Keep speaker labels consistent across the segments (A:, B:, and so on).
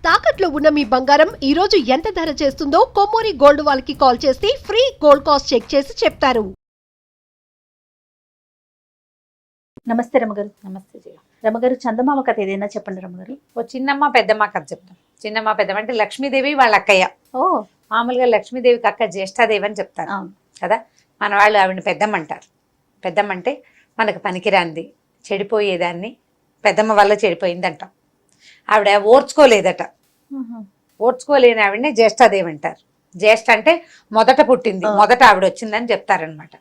A: తాకట్లో ఉన్న మీ బంగారం ఈ రోజు ఎంత ధర చేస్తుందో కొమ్మూరి గోల్డ్ వాళ్ళకి కాల్ చేసి ఫ్రీ గోల్డ్ కాస్ట్ చెక్ చేసి చెప్తారు.
B: నమస్తే రమగారు.
C: నమస్తే జయ.
B: రమగారు, చందమామ కథ ఏదైనా చెప్పండి రమగారు.
C: ఓ చిన్నమ్మ పెద్దమ్మ కథ చెప్తాం. చిన్నమ్మ పెద్దమ్మ అంటే లక్ష్మీదేవి వాళ్ళ అక్కయ్య.
B: ఓ
C: మామూలుగా లక్ష్మీదేవికి అక్క జ్యేష్ఠాదేవి అని చెప్తారు కదా. మన వాళ్ళు ఆవిడని పెద్దమ్మ అంటారు. పెద్దమ్మ అంటే మనకు పనికిరాంది, చెడిపోయేదాన్ని పెద్దమ్మ వల్ల చెడిపోయింది అంటాం. ఆవిడ ఓర్చుకోలేదట. ఓర్చుకోలేని ఆవిడని జ్యేష్ఠాదేవి అంటారు. జ్యేష్ఠ అంటే మొదట పుట్టింది, మొదట ఆవిడ వచ్చిందని చెప్తారనమాట.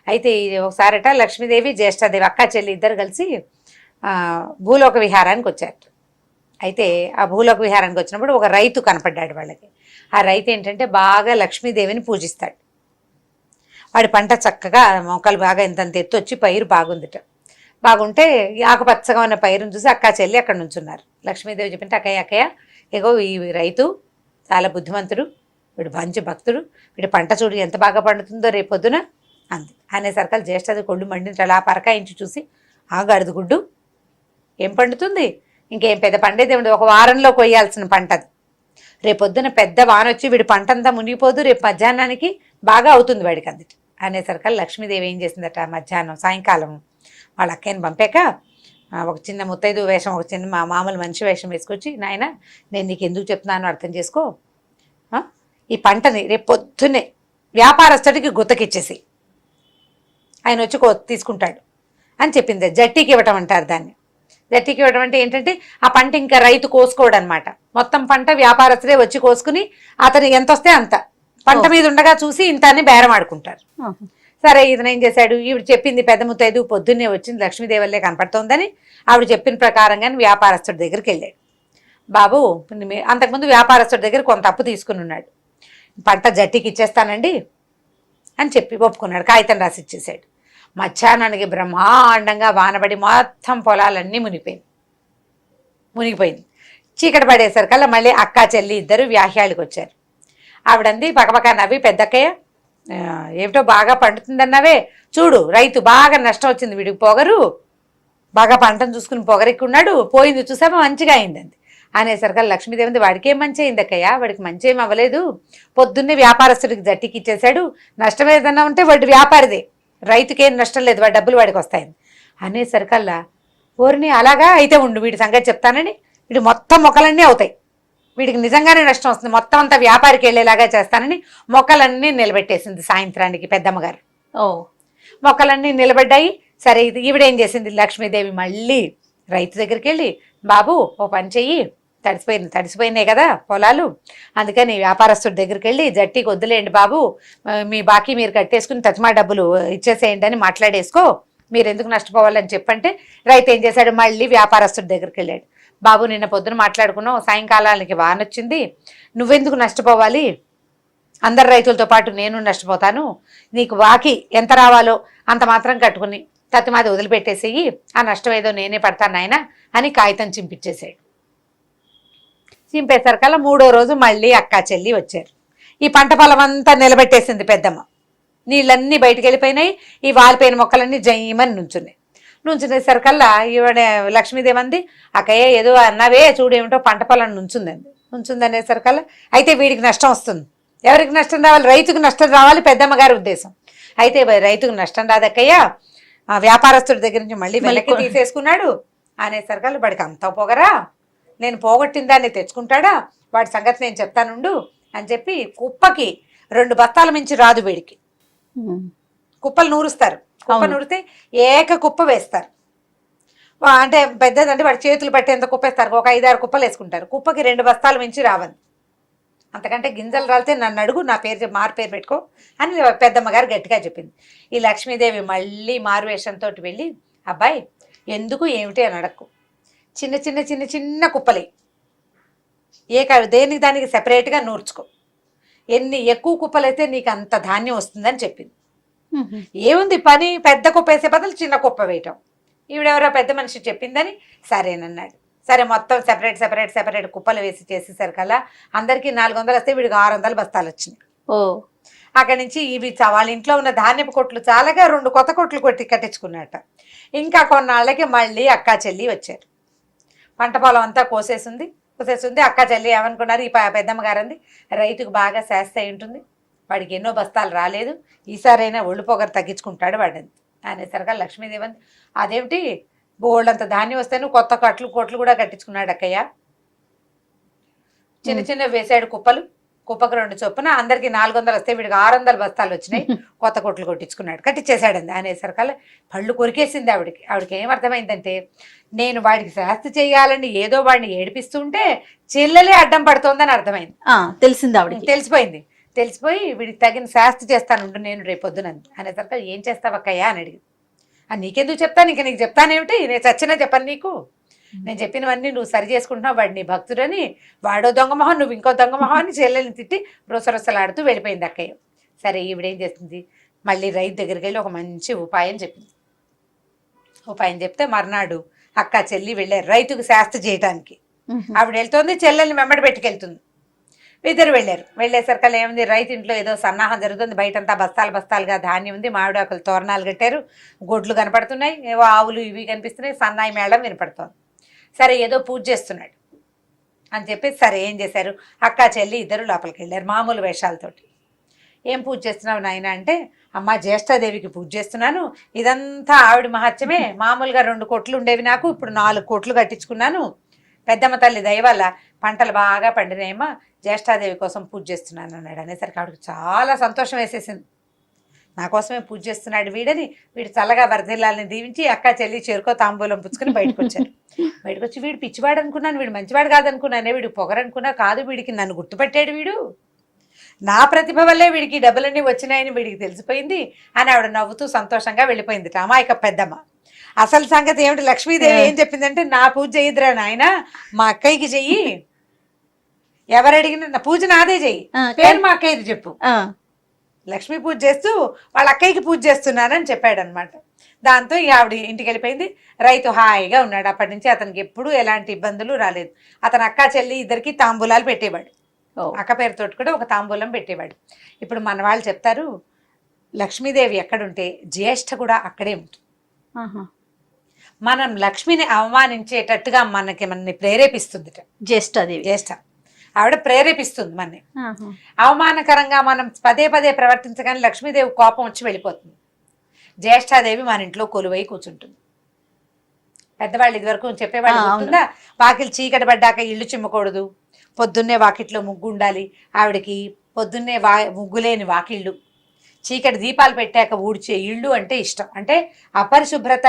C: అయితే ఒకసారట లక్ష్మీదేవి జ్యేష్ఠాదేవి అక్క చెల్లి ఇద్దరు కలిసి భూలోక విహారానికి వచ్చారు. అయితే ఆ భూలోక విహారానికి వచ్చినప్పుడు ఒక రైతు కనపడ్డాడు వాళ్ళకి. ఆ రైతు ఏంటంటే బాగా లక్ష్మీదేవిని పూజిస్తాడు. వాడి పంట చక్కగా మొక్కలు బాగా ఇంతంత ఎత్తు వచ్చి పైరు బాగుందిట. బాగుంటే ఆకుపచ్చగా ఉన్న పైరును చూసి అక్క చెల్లి అక్కడ నుంచున్నారు. లక్ష్మీదేవి చెప్పింటే అక్కయ్య ఎగో ఈ రైతు చాలా బుద్ధిమంతుడు, వీడు మంచి భక్తుడు, వీడి పంట చూడు ఎంత బాగా పండుతుందో రేపొద్దున అంది. అనేసరికల్ జ్యేష్ఠది కొళ్ళు మండించి అలా పరకాయించి చూసి ఆగాడుదు గుడ్డు ఏం పండుతుంది, ఇంకేం పెద్ద పండేది ఏమిటి, ఒక వారంలో కొయ్యాల్సిన పంట అది. రేపొద్దున పెద్ద వాన వచ్చి వీడి పంట అంతా మునిగిపోదు, రేపు మధ్యాహ్నానికి బాగా అవుతుంది వాడికి అందుటి. అనేసరికల్ లక్ష్మీదేవి ఏం చేసిందట, మధ్యాహ్నం సాయంకాలం వాళ్ళ అక్కయ్యని పంపాక ఒక చిన్న ముత్తైదు వేషం, ఒక చిన్న మామూలు మనిషి వేషం వేసుకొచ్చి, నాయన నేను నీకు ఎందుకు చెప్తున్నానో అర్థం చేసుకో, ఈ పంటని రేపు పొద్దున్నే వ్యాపారస్తుడికి గుత్తకిచ్చేసి ఆయన వచ్చి తీసుకుంటాడు అని చెప్పింది. జట్టీకి ఇవ్వటం అంటారు దాన్ని. జట్టీకి ఇవ్వడం అంటే ఏంటంటే ఆ పంట ఇంకా రైతు కోసుకోవడం అనమాట. మొత్తం పంట వ్యాపారస్తుడే వచ్చి కోసుకుని అతను ఎంత వస్తే అంత పంట మీద ఉండగా చూసి ఇంత అని బేరం ఆడుకుంటారు. సరే ఇతను ఏం చేశాడు, ఈవిడ చెప్పింది పెద్ద ముత్తైదు పొద్దున్నే వచ్చింది లక్ష్మీదేవల్లే కనపడుతోందని ఆవిడ చెప్పిన ప్రకారంగానే వ్యాపారస్తుడి దగ్గరికి వెళ్ళాడు. బాబు అంతకుముందు వ్యాపారస్తుడి దగ్గర కొంత అప్పు తీసుకుని ఉన్నాడు, పంట జట్టికి ఇచ్చేస్తానండి అని చెప్పి ఒప్పుకున్నాడు. కాగితం రాసి ఇచ్చేసాడు. మధ్యాహ్నానికి బ్రహ్మాండంగా వానబడి మొత్తం పొలాలన్నీ మునిగిపోయింది. చీకటి పడేసరికల్లా మళ్ళీ అక్క చెల్లి ఇద్దరు వ్యాహ్యాలకు వచ్చారు. ఆవిడంది పక్కపక్క నవ్వి, పెద్దక్కయ్య ఏమిటో బాగా పండుతుందన్నావే, చూడు రైతు బాగా నష్టం వచ్చింది, వీడికి పొగరు బాగా పంటను చూసుకుని పొగరెక్కున్నాడు, పోయింది చూసామా మంచిగా అయిందండి. అనేసరికి లక్ష్మీదేవి వాడికి ఏం మంచి అయింది అక్కయ్య, వాడికి మంచి ఏం అవ్వలేదు, పొద్దున్నే వ్యాపారస్తుడికి జట్టికి ఇచ్చేశాడు, నష్టం ఏదన్నా ఉంటే వాడి వ్యాపారిదే, రైతుకేం నష్టం లేదు, వాడి డబ్బులు వాడికి వస్తాయని. అనేసరికల్లా ఓరిని అలాగా అయితే ఉండు, వీడి సంగతి చెప్తానని వీడు మొత్తం మొక్కలన్నీ అవుతాయి, వీడికి నిజంగానే నష్టం వస్తుంది, మొత్తం అంతా వ్యాపారికి వెళ్ళేలాగా చేస్తానని మొక్కలన్నీ నిలబెట్టేసింది. సాయంత్రానికి పెద్దమ్మగారు మొక్కలన్నీ నిలబడ్డాయి. సరే ఇది ఈవిడేం చేసింది, లక్ష్మీదేవి మళ్ళీ రైతు దగ్గరికి వెళ్ళి, బాబు ఓ పని చెయ్యి, తడిసిపోయినాయి కదా పొలాలు, అందుకని వ్యాపారస్తుడి దగ్గరికి వెళ్ళి జట్టికి వద్దులేండి బాబు, మీ బాకీ మీరు కట్టేసుకుని తచ్చిమా డబ్బులు ఇచ్చేసేయండి అని మాట్లాడేసుకో, మీరు ఎందుకు నష్టపోవాలని చెప్పంటే రైతు ఏం చేశాడు, మళ్ళీ వ్యాపారస్తుడి దగ్గరికి వెళ్ళాడు. బాబు నిన్న పొద్దున మాట్లాడుకున్నావు, సాయంకాలానికి వానొచ్చింది, నువ్వెందుకు నష్టపోవాలి, అందరు రైతులతో పాటు నేను నష్టపోతాను, నీకు బాకీ ఎంత రావాలో అంత మాత్రం కట్టుకుని తత్తిమాది వదిలిపెట్టేసేయి, ఆ నష్టం ఏదో నేనే పడతాను నాయన అని కాగితం చింపించేసాడు. చింపేసరికల్లా మూడో రోజు మళ్ళీ అక్క చెల్లి వచ్చారు. ఈ పంట పొలం అంతా నిలబెట్టేసింది పెద్దమ్మ, నీళ్ళన్నీ బయటికి వెళ్ళిపోయినాయి, ఈ వాలిపోయిన మొక్కలన్నీ జయమని నుంచునేసరికల్లా ఈవిడ లక్ష్మీదేవి అంది, అక్కయ్య ఏదో అన్నావే చూడేమిటో పంట పొలం నుంచుందనేసరికల్లా అయితే వీడికి నష్టం వస్తుంది, ఎవరికి నష్టం రావాలి, రైతుకు నష్టం రావాలి పెద్దమ్మగారి ఉద్దేశం. అయితే రైతుకు నష్టం రాదక్కయ్య, వ్యాపారస్తుడి దగ్గర నుంచి మళ్ళీ వెనక్కి తీసేసుకున్నాడు అనేసరికల్లా వాడికి అంతా పొగరా, నేను పోగొట్టిన దాన్ని తెచ్చుకుంటాడా, వాడి సంగతి నేను చెప్తానుండు అని చెప్పి కుప్పకి 2 బస్తాల మించి రాదు వీడికి, కుప్పలు నూరుస్తారు, కుప్ప నూరితే ఏక కుప్ప వేస్తారు, అంటే పెద్దదంటే వాడి చేతులు పట్టేంత కుప్పేస్తారు, ఒక 5-6 కుప్పలు వేసుకుంటారు, కుప్పకి 2 బస్తాల మించి రావాలి, అంతకంటే గింజలు రాలితే నన్ను అడుగు, నా పేరు మారు పేరు పెట్టుకో అని పెద్దమ్మగారు గట్టిగా చెప్పింది. ఈ లక్ష్మీదేవి మళ్ళీ మారువేషంతో వెళ్ళి, అబ్బాయి ఎందుకు ఏమిటి అని అడక్కు, చిన్న చిన్న చిన్న చిన్న కుప్పలే, దేనికి దానికి సెపరేట్గా నూర్చుకో, ఎన్ని ఎక్కువ కుప్పలైతే నీకు అంత ధాన్యం వస్తుందని చెప్పింది. ఏముంది పని, పెద్ద కుప్ప వేసే బదులు చిన్న కుప్ప వేయటం, ఈవిడెవరో పెద్ద మనిషి చెప్పిందని సరేనన్నాడు. సరే మొత్తం సెపరేట్ కుప్పలు వేసి చేసేసరికల్లా అందరికీ 400 వస్తే వీడికి 600 బస్తాలు వచ్చినాయి. అక్కడి నుంచి ఇవి వాళ్ళ ఇంట్లో ఉన్న ధాన్యపు కొట్లు చాలగా 2 కొత్త కొట్లు కట్టించుకున్నట్ట. ఇంకా కొన్నాళ్ళకి మళ్ళీ అక్కా చెల్లి వచ్చారు. పంట పొలం అంతా కోసేసింది, వచ్చేస్తుంది. అక్క చెల్లి ఏమనుకున్నారు, ఈ పెద్దమ్మ గారు అంది, రైతుకు బాగా శాస్తి అయి ఉంటుంది, వాడికి ఎన్నో బస్తాలు రాలేదు, ఈసారైనా ఒళ్ళు పొగరు తగ్గించుకుంటాడు వాడంది అనేసరిగా లక్ష్మీదేవి అంది, అదేమిటి బోళ్ళంత ధాన్యం వస్తే నువ్వు కొత్త కొట్లు కూడా కట్టించుకున్నాడు అక్కయ్య, చిన్న చిన్న వేసాడు కుప్పకు 2 చొప్పున, అందరికి 400 వస్తే వీడికి 600 బస్తాలు వచ్చినాయి, కొత్త కొట్లు కొట్టించుకున్నాడు, కట్టించేశాడండి అనేసరికల్లా పళ్ళు కొరికేసింది ఆవిడకి ఏం అర్థమైందంటే, నేను వాడికి శాస్తి చేయాలని ఏదో వాడిని ఏడిపిస్తుంటే చెల్లెలే అడ్డం పడుతోందని అర్థమైంది.
B: తెలిసింది ఆవిడకి,
C: తెలిసిపోయి వీడికి తగిన శాస్తి చేస్తాను నేను రేపొద్దున అనేసరికి ఏం చేస్తావక్కయ్యా అని అడిగింది. నీకెందుకు చెప్తాను, ఇంక నీకు చెప్తానేమిటి, నేను చచ్చినా చెప్పను నీకు, నేను చెప్పినవన్నీ నువ్వు సరి చేసుకుంటున్నావు, వాడు నీ భక్తుడని, వాడో దొంగ మొహం నువ్వు ఇంకో దొంగ మొహం అని చెల్లెల్ని తిట్టి రొసరొసలాడుతూ వెళ్ళిపోయింది అక్కయ్య. సరే ఈవిడేం చేస్తుంది, మళ్ళీ రైతు దగ్గరికి వెళ్ళి ఒక మంచి ఉపాయం చెప్పింది. ఉపాయం చెప్తే మర్నాడు అక్క చెల్లి వెళ్ళారు రైతుకు శాస్తి చేయడానికి. ఆవిడ వెళ్తుంది, చెల్లెల్ని వెంబడి పెట్టుకెళ్తుంది. ఇద్దరు వెళ్ళేసరికల్లా ఏముంది, రైతు ఇంట్లో ఏదో సన్నాహం జరుగుతుంది, బయటంతా బస్తాలుగా ధాన్యం ఉంది, మామిడాకులు తోరణాలు కట్టారు, గొడ్లు కనపడుతున్నాయి, ఏవో ఆవులు ఇవి కనిపిస్తున్నాయి, సన్నాయి మేళం వినపడుతోంది. సరే ఏదో పూజ చేస్తున్నాడు అని చెప్పి సరే ఏం చేశారు, అక్క చెల్లి ఇద్దరు లోపలికి వెళ్ళారు మామూలు వేషాలతోటి. ఏం పూజ చేస్తున్నావు నాయన అంటే, అమ్మ జ్యేష్ఠాదేవికి పూజ చేస్తున్నాను, ఇదంతా ఆవిడ మహత్యమే, మామూలుగా 2 కోట్లు ఉండేవి నాకు, ఇప్పుడు 4 కోట్లు కట్టించుకున్నాను, పెద్దమ్మ తల్లి దయ వల్ల పంటలు బాగా పండినాయమ్మా, జ్యేష్ఠాదేవి కోసం పూజ చేస్తున్నాను అన్నాడు. అనేసరికి ఆవిడకి చాలా సంతోషం వేసేసింది, నా కోసమే పూజ చేస్తున్నాడు వీడు చల్లగా వరదిల్లాలని దీవించి అక్క చెల్లి చేరుకో తాంబూలం పుచ్చుకొని బయటకు వచ్చారు. బయటకు వచ్చి వీడు పిచ్చివాడు అనుకున్నాను, వీడు మంచివాడు కాదనుకున్నానే, వీడు పొగరనుకున్నా, కాదు వీడికి నన్ను గుర్తుపెట్టాడు, వీడు నా ప్రతిభ వల్లే వీడికి డబ్బులన్నీ వచ్చినాయని వీడికి తెలిసిపోయింది అని ఆవిడ నవ్వుతూ సంతోషంగా వెళ్ళిపోయింది. అమాయక పెద్దమ్మ. అసలు సంగతి ఏమిటి, లక్ష్మీదేవి ఏం చెప్పిందంటే, నా పూజ చేయదురా నాయన, మా అక్కయ్యకి చెయ్యి, ఎవరు అడిగినా నా పూజ నాదే చెయ్యి, పేరు మా అక్కయ్యది చెప్పు, లక్ష్మీ పూజ చేస్తూ వాళ్ళ అక్కయ్యకి పూజ చేస్తున్నానని చెప్పాడు అనమాట. దాంతో ఆవిడ ఇంటికి వెళ్ళిపోయింది. రైతు హాయిగా ఉన్నాడు. అప్పటి నుంచి అతనికి ఎప్పుడూ ఎలాంటి ఇబ్బందులు రాలేదు. అతను అక్క చెల్లి ఇద్దరికి తాంబూలాలు పెట్టేవాడు, అక్క పేరుతో కూడా ఒక తాంబూలం పెట్టేవాడు. ఇప్పుడు మన వాళ్ళు చెప్తారు, లక్ష్మీదేవి ఎక్కడుంటే జ్యేష్ఠ కూడా అక్కడే ఉంటుంది. మనం లక్ష్మిని అవమానించేటట్టుగా మనల్ని ప్రేరేపిస్తుంది జ్యేష్ఠ. ఆవిడ ప్రేరేపిస్తుంది మనని. అవమానకరంగా మనం పదే ప్రవర్తించగానే లక్ష్మీదేవి కోపం వచ్చి వెళ్ళిపోతుంది. జ్యేష్ఠాదేవి మన ఇంట్లో కొలువై కూర్చుంటుంది. పెద్దవాళ్ళు ఇదివరకు చెప్పేవాళ్ళు గుర్తుందా, వాకిలి చీకటి పడ్డాక ఇల్లు చిమ్మకూడదు, పొద్దున్నే వాకిట్లో ముగ్గు ఉండాలి, ఆవిడకి పొద్దున్నే ముగ్గులేని వాకిళ్ళు, చీకటి దీపాలు పెట్టాక ఊడ్చే ఇళ్ళు అంటే ఇష్టం. అంటే అపరిశుభ్రత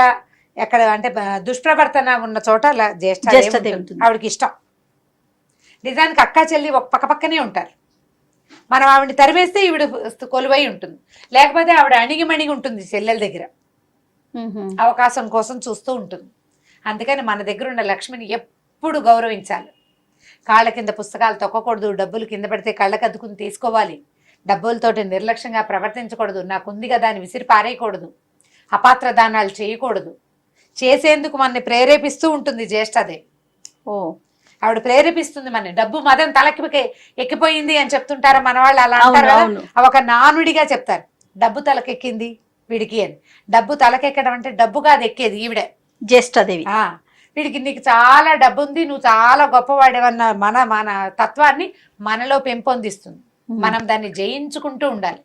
C: ఎక్కడ అంటే దుష్ప్రవర్తన ఉన్న చోట జ్యేష్ఠాదేవి ఆవిడకి ఇష్టం. నిజానికి అక్క చెల్లి ఒక పక్కనే ఉంటారు. మనం ఆవిడని తరివేస్తే ఈవిడ కొలువై ఉంటుంది, లేకపోతే ఆవిడ అణిగిమణిగి ఉంటుంది చెల్లెల దగ్గర, అవకాశం కోసం చూస్తూ ఉంటుంది. అందుకని మన దగ్గర ఉన్న లక్ష్మిని ఎప్పుడు గౌరవించాలి. కాళ్ళ కింద పుస్తకాలు తొక్కకూడదు, డబ్బులు కింద పడితే కళ్ళకు అద్దుకుని తీసుకోవాలి, డబ్బులతోటి నిర్లక్ష్యంగా ప్రవర్తించకూడదు, నాకుంది కదా అని విసిరి పారేయకూడదు, అపాత్ర దానాలు చేయకూడదు. చేసేందుకు మనని ప్రేరేపిస్తూ ఉంటుంది జ్యేష్ఠాదేవి. ఆవిడ ప్రేరేపిస్తుంది మన. డబ్బు మదం తలకి ఎక్కిపోయింది అని చెప్తుంటారా మన వాళ్ళు, అలా అంటారు, ఒక నానుడిగా చెప్తారు, డబ్బు తలకెక్కింది వీడికి అని. డబ్బు తలకెక్కడం అంటే డబ్బు కాదు ఎక్కేది ఈవిడే,
B: జ్యేష్ఠాదేవి.
C: వీడికి నీకు చాలా డబ్బు ఉంది, నువ్వు చాలా గొప్పవాడేవన్న మన తత్వాన్ని మనలో పెంపొందిస్తుంది. మనం దాన్ని జయించుకుంటూ ఉండాలి.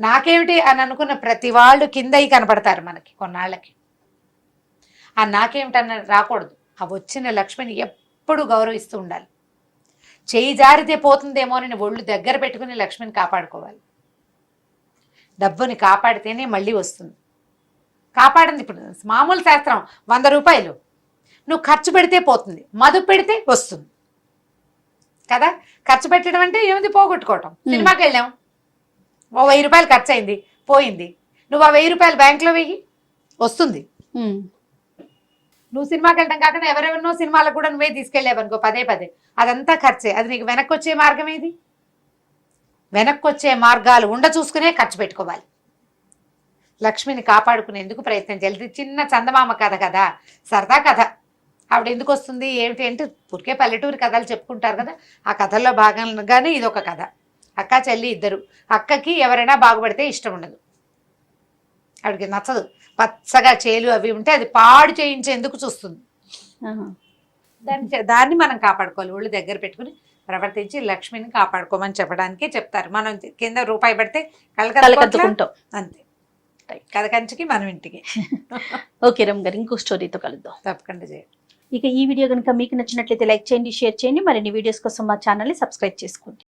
C: నాకేమిటి అని అనుకున్న ప్రతి వాళ్ళు కిందయి కనపడతారు మనకి కొన్నాళ్ళకి. ఆ నాకేమిటన్న రాకూడదు. ఆ వచ్చిన లక్ష్మిని ఎప్పుడు గౌరవిస్తూ ఉండాలి. చేయి జారితే పోతుందేమో అని ఒళ్ళు దగ్గర పెట్టుకుని లక్ష్మిని కాపాడుకోవాలి. డబ్బుని కాపాడితేనే మళ్ళీ వస్తుంది. కాపాడింది ఇప్పుడు మామూలు శాస్త్రం, 100 రూపాయలు నువ్వు ఖర్చు పెడితే పోతుంది, మదుపు పెడితే వస్తుంది కదా. ఖర్చు పెట్టడం అంటే ఏముంది, పోగొట్టుకోవటం. సినిమాకి వెళ్ళాం, ఓ 1000 రూపాయలు ఖర్చు అయింది, పోయింది. నువ్వు ఆ 1000 రూపాయలు బ్యాంకులో వెయ్యి, వస్తుంది. నువ్వు సినిమాకి వెళ్ళడం కాకుండా ఎవరెవరినో సినిమాలకు కూడా నువ్వే తీసుకెళ్ళావనుకో, పదే అదంతా ఖర్చే. అది నీకు వెనక్కి వచ్చే మార్గం ఏది? వెనక్కి వచ్చే మార్గాలు చూసుకునే ఖర్చు పెట్టుకోవాలి. లక్ష్మిని కాపాడుకునేందుకు ప్రయత్నం చేయాలి. చిన్న చందమామ కథ కదా, సరదా కథ. ఆవిడ ఎందుకు వస్తుంది ఏమిటి అంటే, ఊరికే పల్లెటూరు కథలు చెప్పుకుంటారు కదా, ఆ కథల్లో భాగంగానే ఇదొక కథ. అక్క చెల్లి ఇద్దరు. అక్కకి ఎవరైనా బాగుపడితే ఇష్టం ఉండదు, ఆవిడకి నచ్చదు. పచ్చగా చేలు అవి ఉంటే అది పాడు చేయించేందుకు చూస్తుంది. దాన్ని మనం కాపాడుకోవాలి, ఒళ్ళు దగ్గర పెట్టుకుని ప్రవర్తించి లక్ష్మిని కాపాడుకోమని చెప్పడానికే చెప్తారు. మనం కింద రూపాయి పడితే కలకత్తా
B: కలకత్తుకుంటాం.
C: అంతే, కథ కంచికి మనం ఇంటికి.
B: ఓకే రమ్ గారు, ఇంకో స్టోరీతో కలుద్దాం.
C: తప్పకుండా చేయండి.
B: ఇక ఈ వీడియో కనుక మీకు నచ్చినట్లయితే లైక్ చేయండి, షేర్ చేయండి. మరిన్ని వీడియోస్ కోసం మా ఛానల్ని సబ్స్క్రైబ్ చేసుకోండి.